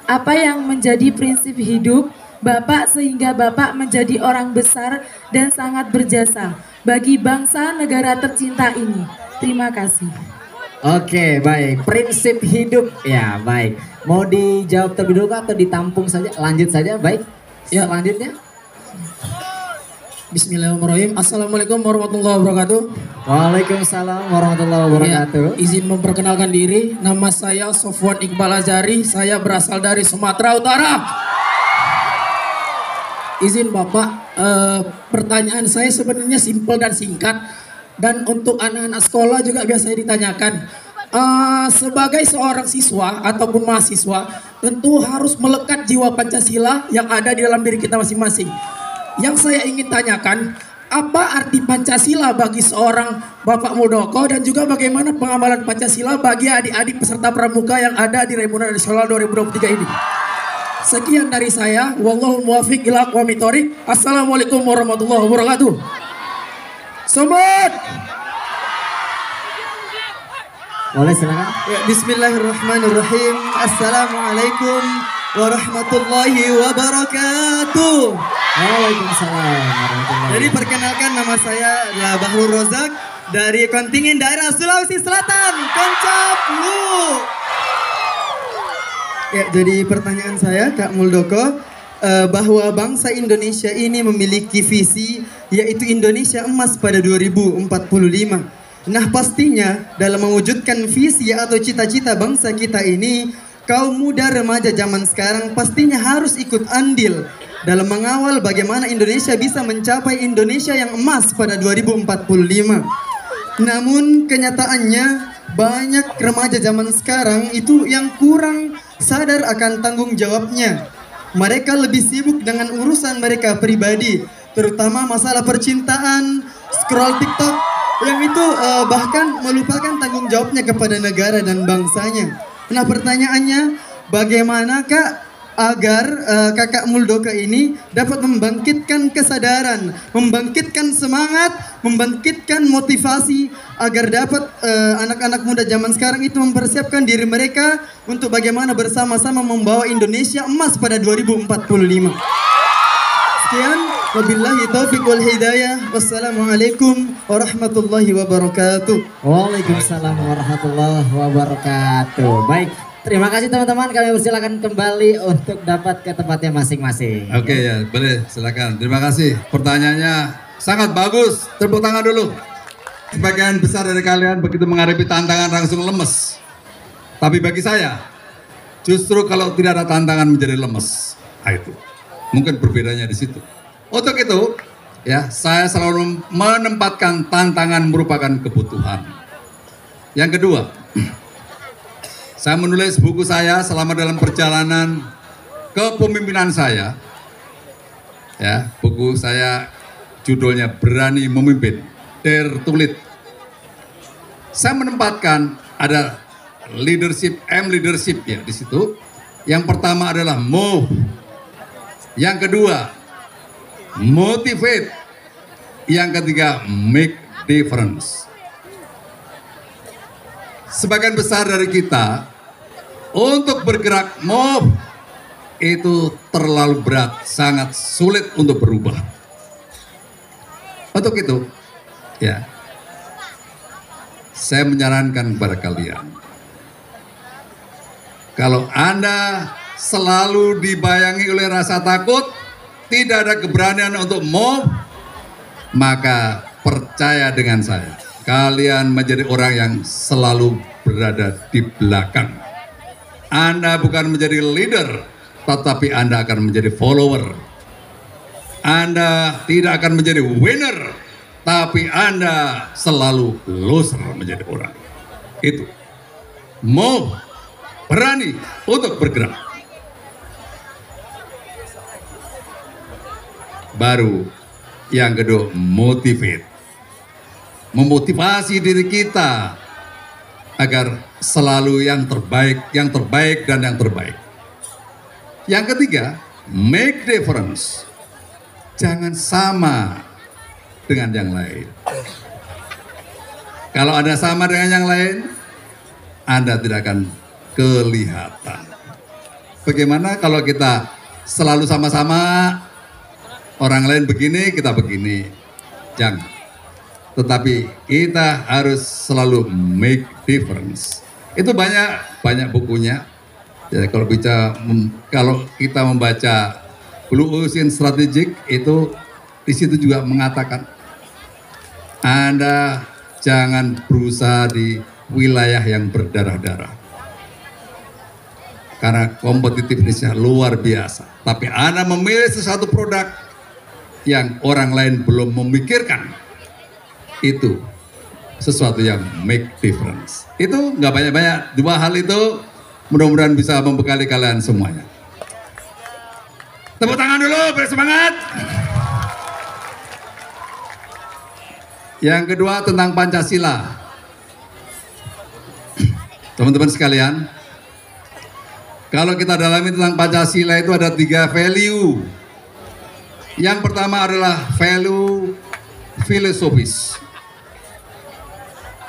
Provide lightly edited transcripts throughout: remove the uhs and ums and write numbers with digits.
Apa yang menjadi prinsip hidup Bapak sehingga Bapak menjadi orang besar dan sangat berjasa bagi bangsa negara tercinta ini? Terima kasih. Oke, baik. Prinsip hidup. Ya, baik. Mau dijawab terlebih dulu atau ditampung saja? Lanjut saja, baik. Ya. Selanjutnya. Bismillahirrahmanirrahim. Assalamualaikum warahmatullahi wabarakatuh. Waalaikumsalam warahmatullahi wabarakatuh. Ya, izin memperkenalkan diri. Nama saya Sofwan Iqbal Azari. Saya berasal dari Sumatera Utara. Izin Bapak, pertanyaan saya sebenarnya simpel dan singkat. Dan untuk anak-anak sekolah juga biasa ditanyakan. Sebagai seorang siswa ataupun mahasiswa, tentu harus melekat jiwa Pancasila yang ada di dalam diri kita masing-masing. Yang saya ingin tanyakan, apa arti Pancasila bagi seorang Bapak Muldoko dan juga bagaimana pengamalan Pancasila bagi adik-adik peserta pramuka yang ada di Raimuna Nasional 2023 ini? Sekian dari saya. Wallahu muwaffiq ila aqwamit thoriq. Assalamualaikum warahmatullahi wabarakatuh. Sobat. Boleh silakan. Ya, Bismillahirrahmanirrahim. Assalamualaikum warahmatullahi wabarakatuh. Waalaikumsalam warahmatullahi. Jadi perkenalkan, nama saya adalah Bahrul Rozak dari kontingen daerah Sulawesi Selatan, Koncaplu. Ya, jadi pertanyaan saya Kak Muldoko, bahwa bangsa Indonesia ini memiliki visi yaitu Indonesia emas pada 2045. Nah, pastinya dalam mewujudkan visi atau cita-cita bangsa kita ini, kaum muda remaja zaman sekarang pastinya harus ikut andil dalam mengawal bagaimana Indonesia bisa mencapai Indonesia yang emas pada 2045. Namun kenyataannya banyak remaja zaman sekarang itu yang kurang sadar akan tanggung jawabnya. Mereka lebih sibuk dengan urusan mereka pribadi, terutama masalah percintaan, scroll TikTok, yang itu bahkan melupakan tanggung jawabnya kepada negara dan bangsanya. Nah, pertanyaannya, bagaimana Kak agar Kakak Muldoko ini dapat membangkitkan kesadaran, membangkitkan semangat, membangkitkan motivasi agar dapat anak-anak muda zaman sekarang itu mempersiapkan diri mereka untuk bagaimana bersama-sama membawa Indonesia emas pada 2045. Sekian, wabillahi taufiq wal hidayah. Wassalamualaikum warahmatullahi wabarakatuh. Waalaikumsalam warahmatullahi wabarakatuh. Baik, terima kasih teman-teman. Kami persilakan kembali untuk dapat ke tempatnya masing-masing. Oke ya, boleh silakan. Terima kasih. Pertanyaannya sangat bagus. Tepuk tangan dulu. Sebagian besar dari kalian begitu menghadapi tantangan langsung lemes. Tapi bagi saya, justru kalau tidak ada tantangan menjadi lemes. Nah, itu. Mungkin berbedanya di situ. Untuk itu, ya, saya selalu menempatkan tantangan merupakan kebutuhan. Yang kedua, saya menulis buku saya selama dalam perjalanan kepemimpinan saya. Ya, buku saya judulnya Berani Memimpin, tertulis. Saya menempatkan ada leadership, leadership ya di situ. Yang pertama adalah move. Yang kedua, motivate. Yang ketiga, make difference. Sebagian besar dari kita untuk bergerak move itu terlalu berat, sangat sulit untuk berubah. Untuk itu, ya, saya menyarankan kepada kalian, kalau Anda selalu dibayangi oleh rasa takut, tidak ada keberanian untuk move, maka percaya dengan saya, kalian menjadi orang yang selalu berada di belakang. Anda bukan menjadi leader, tetapi Anda akan menjadi follower. Anda tidak akan menjadi winner, tapi Anda selalu loser menjadi orang. Itu. Move, berani untuk bergerak. Baru yang kedua, motivate. Memotivasi diri kita agar selalu yang terbaik dan yang terbaik. Yang ketiga, make difference. Jangan sama dengan yang lain. Kalau Anda sama dengan yang lain, Anda tidak akan kelihatan. Bagaimana kalau kita selalu sama-sama, orang lain begini, kita begini. Jangan. Tetapi kita harus selalu make difference. Itu banyak bukunya. Ya, kalau kita membaca Blue Ocean Strategic, itu di situ juga mengatakan Anda jangan berusaha di wilayah yang berdarah-darah karena kompetitivitasnya luar biasa. Tapi Anda memilih sesuatu produk yang orang lain belum memikirkan, itu sesuatu yang make difference. Itu nggak banyak-banyak, dua hal itu mudah-mudahan bisa membekali kalian semuanya. Tepuk tangan dulu, bersemangat. Yang kedua tentang Pancasila. Teman-teman sekalian, kalau kita dalami tentang Pancasila itu ada 3 value. Yang pertama adalah value filosofis.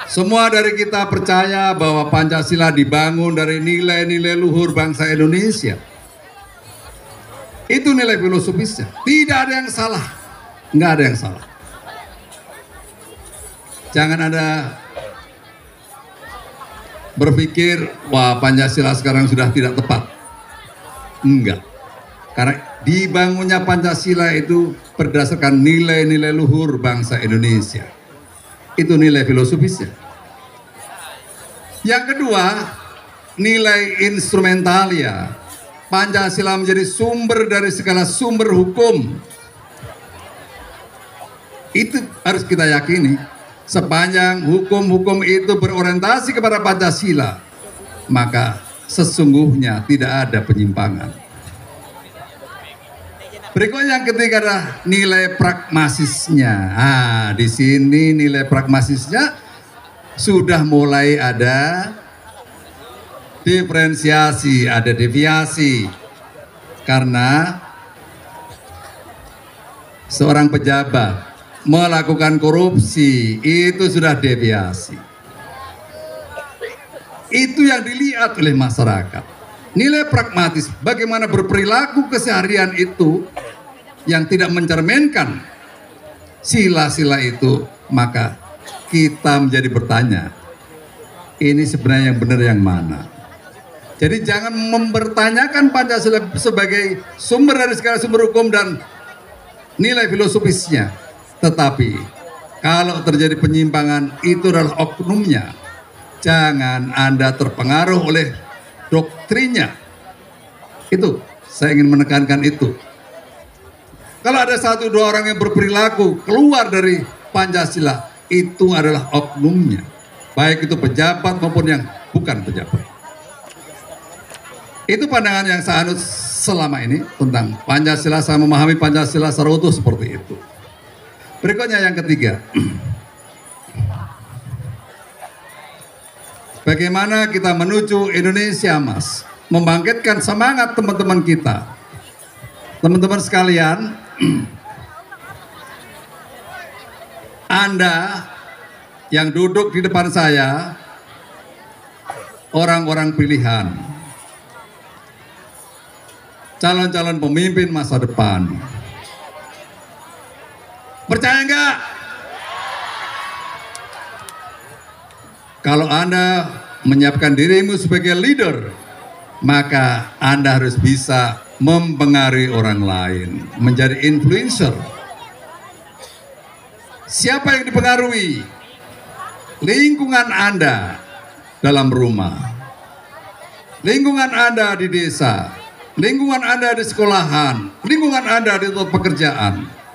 Semua dari kita percaya bahwa Pancasila dibangun dari nilai-nilai luhur bangsa Indonesia. Itu nilai filosofisnya. Tidak ada yang salah. Nggak ada yang salah. Jangan Anda berpikir, wah Pancasila sekarang sudah tidak tepat. Enggak. Karena dibangunnya Pancasila itu berdasarkan nilai-nilai luhur bangsa Indonesia. Itu nilai filosofisnya. Yang kedua, nilai instrumentalia. Pancasila menjadi sumber dari segala sumber hukum. Itu harus kita yakini. Sepanjang hukum-hukum itu berorientasi kepada Pancasila, maka sesungguhnya tidak ada penyimpangan. Berikutnya yang ketiga adalah nilai pragmatisnya. Di sini nilai pragmatisnya sudah mulai ada diferensiasi, ada deviasi. Karena seorang pejabat melakukan korupsi, itu sudah deviasi. Itu yang dilihat oleh masyarakat. Nilai pragmatis, bagaimana berperilaku keseharian itu yang tidak mencerminkan sila-sila itu, maka kita menjadi bertanya, ini sebenarnya yang benar yang mana? Jadi jangan mempertanyakan Pancasila sebagai sumber dari segala sumber hukum dan nilai filosofisnya. Tetapi kalau terjadi penyimpangan, itu adalah oknumnya. Jangan Anda terpengaruh oleh doktrinnya. Itu, saya ingin menekankan itu. Kalau ada 1-2 orang yang berperilaku keluar dari Pancasila, itu adalah oknumnya. Baik itu pejabat maupun yang bukan pejabat. Itu pandangan yang saya anut selama ini tentang Pancasila. Saya memahami Pancasila secara utuh seperti itu. Berikutnya yang ketiga, bagaimana kita menuju Indonesia Emas, membangkitkan semangat teman-teman kita. Teman-teman sekalian, Anda yang duduk di depan saya, orang-orang pilihan, calon-calon pemimpin masa depan. Percaya enggak? Kalau Anda menyiapkan dirimu sebagai leader, maka Anda harus bisa mempengaruhi orang lain, menjadi influencer. Siapa yang dipengaruhi? Lingkungan Anda dalam rumah, lingkungan Anda di desa, lingkungan Anda di sekolahan, lingkungan Anda di tempat pekerjaan.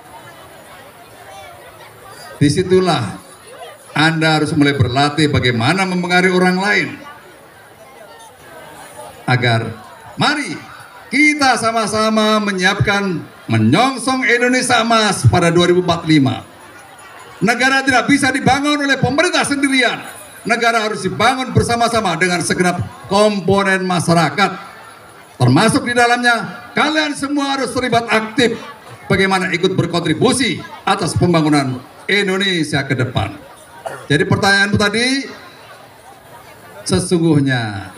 Disitulah Anda harus mulai berlatih bagaimana mempengaruhi orang lain. Agar mari kita sama-sama menyiapkan menyongsong Indonesia Emas pada 2045. Negara tidak bisa dibangun oleh pemerintah sendirian. Negara harus dibangun bersama-sama dengan segenap komponen masyarakat. Termasuk di dalamnya kalian semua harus terlibat aktif. Bagaimana ikut berkontribusi atas pembangunan Indonesia ke depan. Jadi pertanyaanmu tadi, sesungguhnya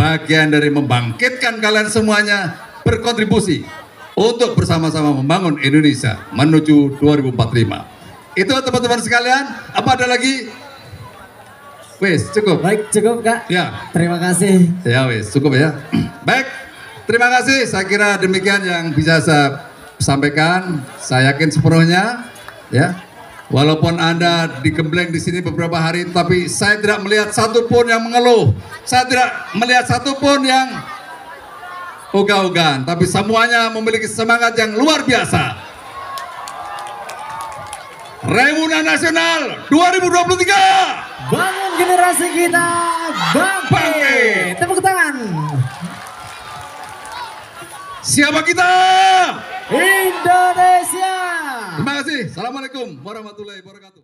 bagian dari membangkitkan kalian semuanya berkontribusi untuk bersama-sama membangun Indonesia menuju 2045. Itu teman-teman sekalian, apa ada lagi? Wes, cukup. Baik, cukup Kak. Ya. Terima kasih. Ya wes, cukup ya. Baik, terima kasih. Saya kira demikian yang bisa saya sampaikan. Saya yakin sepenuhnya, ya. Walaupun Anda digembleng di sini beberapa hari, tapi saya tidak melihat satupun yang mengeluh. Saya tidak melihat satupun yang ogah-ogahan, tapi semuanya memiliki semangat yang luar biasa. Reuni Nasional 2023. Bangun generasi kita bangkit. Tepuk tangan. Siapa kita? Indonesia. Terima kasih. Assalamualaikum warahmatullahi wabarakatuh.